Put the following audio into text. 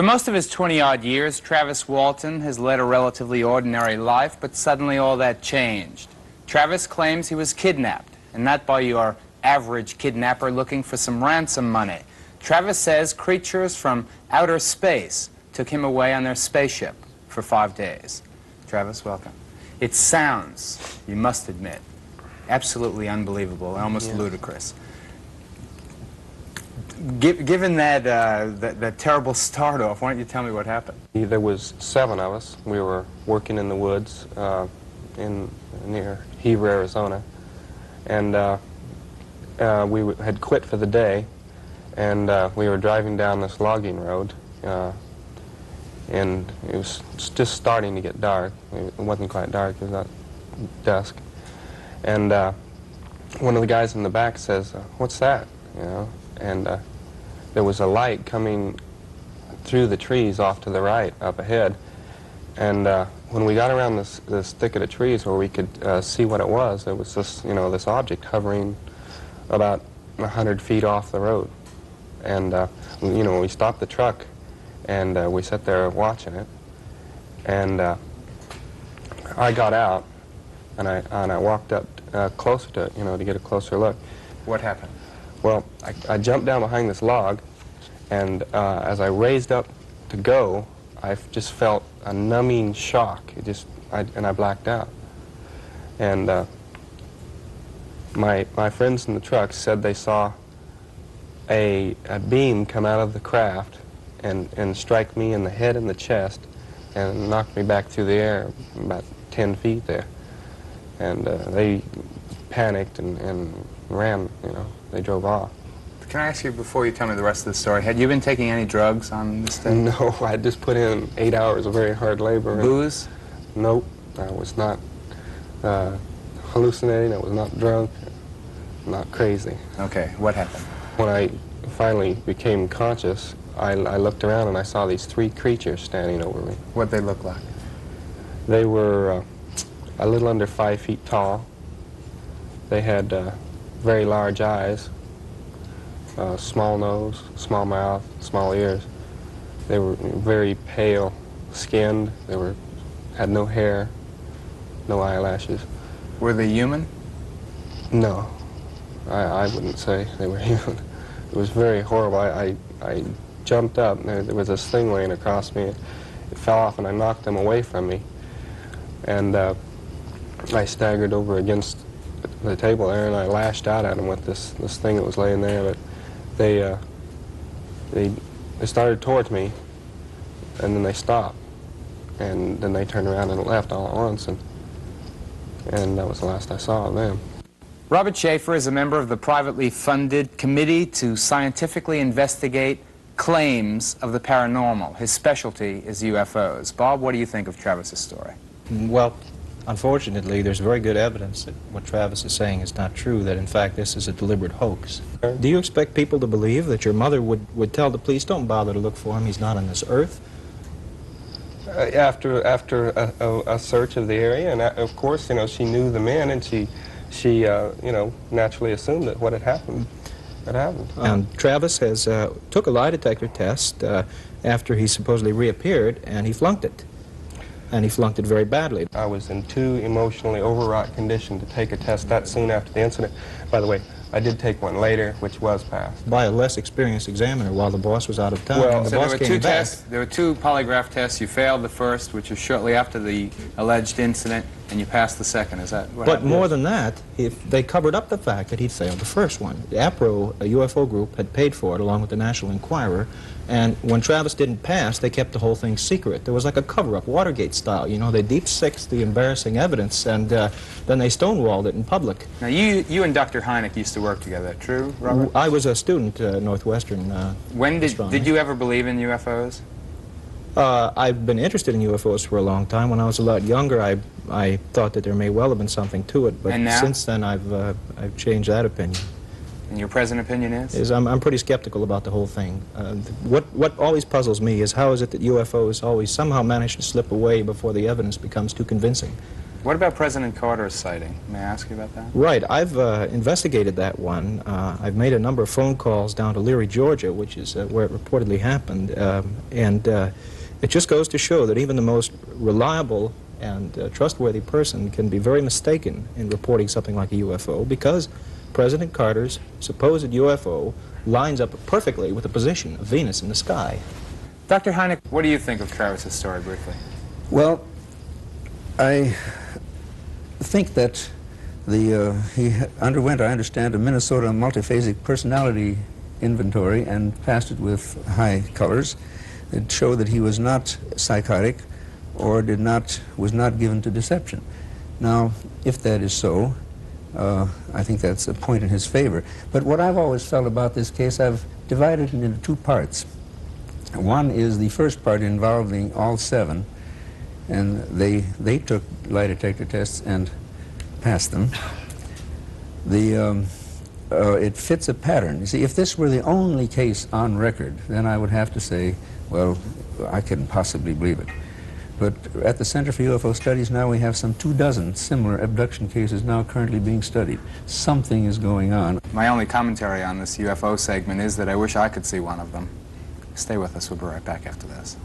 For most of his 20-odd years, Travis Walton has led a relatively ordinary life, but suddenly all that changed. Travis claims he was kidnapped, and not by your average kidnapper looking for some ransom money. Travis says creatures from outer space took him away on their spaceship for 5 days. Travis, welcome. It sounds, you must admit, absolutely unbelievable, almost ludicrous. Given that, that terrible start off, why don't you tell me what happened? There was 7 of us. We were working in the woods near Heber, Arizona, and we had quit for the day, and we were driving down this logging road, and it was just starting to get dark. It wasn't quite dark, it was not dusk, and one of the guys in the back says, "What's that?" You know, and there was a light coming through the trees off to the right, up ahead. And when we got around this thicket of trees where we could see what it was this, this object hovering about 100 feet off the road. And, we stopped the truck, and we sat there watching it. And I got out, and I walked up closer to it, to get a closer look. What happened? Well, I jumped down behind this log, and as I raised up to go, I just felt a numbing shock. And I blacked out. And my friends in the truck said they saw a beam come out of the craft and strike me in the head and the chest and knock me back through the air about 10 feet there. And they panicked and ran, They drove off. Can I ask you, before you tell me the rest of the story, had you been taking any drugs on this day? No, I just put in 8 hours of very hard labor. Booze? Nope, I was not hallucinating, I was not drunk, not crazy. Okay, what happened? When I finally became conscious, I looked around and I saw these 3 creatures standing over me. What'd they look like? They were a little under 5 feet tall. They had very large eyes, small nose, small mouth, small ears. They were very pale skinned. They had no hair, no eyelashes. Were they human? No, I wouldn't say they were human. It was very horrible. I jumped up, and there was this thing laying across me. It fell off, and I knocked them away from me. And I staggered over against the table there, and I lashed out at them with this thing that was laying there. But they started towards me, and then they stopped, and then they turned around and left all at once, and that was the last I saw of them. Robert Sheaffer is a member of the privately funded Committee to Scientifically Investigate Claims of the Paranormal. His specialty is UFOs. Bob, what do you think of Travis's story? Well, unfortunately, there's very good evidence that what Travis is saying is not true, that in fact this is a deliberate hoax. Do you expect people to believe that your mother would tell the police, don't bother to look for him, he's not on this earth? After a search of the area, and of course, she knew the men, and she naturally assumed that what had happened had happened. Travis has took a lie detector test after he supposedly reappeared, and he flunked it. And he flunked it very badly. I was in too emotionally overwrought condition to take a test that soon after the incident. By the way, I did take one later, which was passed. By a less experienced examiner while the boss was out of town. Well, and the so boss there were came two back. tests. There were 2 polygraph tests. You failed the first, which was shortly after the alleged incident, and you passed the second. Is that what But happened? more than that, they covered up the fact that he'd failed the first one. The APRO, a UFO group, had paid for it along with the National Enquirer, and when Travis didn't pass, they kept the whole thing secret. There was like a cover-up, Watergate style. They deep-sixed the embarrassing evidence, and then they stonewalled it in public. Now, you and Dr. Hynek used to work together, true, Robert? I was a student at Northwestern. When did astronomy. you ever believe in UFOs? I've been interested in UFOs for a long time. When I was a lot younger, I thought that there may well have been something to it, but And now? since then I've changed that opinion. And your present opinion is? I'm pretty skeptical about the whole thing. What always puzzles me is how is it that UFOs always somehow manage to slip away before the evidence becomes too convincing? What about President Carter's sighting? May I ask you about that? Right. I've investigated that one. I've made a number of phone calls down to Leary, Georgia, which is where it reportedly happened. It just goes to show that even the most reliable and trustworthy person can be very mistaken in reporting something like a UFO, because President Carter's supposed UFO lines up perfectly with the position of Venus in the sky. Dr. Hynek, what do you think of Travis's story, briefly? Well, I think that he underwent, I understand, a Minnesota multiphasic personality inventory and passed it with high colors. It showed that he was not psychotic or was not given to deception. Now, if that is so, I think that's a point in his favor. But what I've always felt about this case, I've divided it into two parts. One is the first part involving all 7, and they took lie detector tests and passed them. It fits a pattern. You see, if this were the only case on record, then I would have to say, well, I couldn't possibly believe it. But at the Center for UFO Studies now we have some 24 similar abduction cases now currently being studied. Something is going on. My only commentary on this UFO segment is that I wish I could see one of them. Stay with us. We'll be right back after this.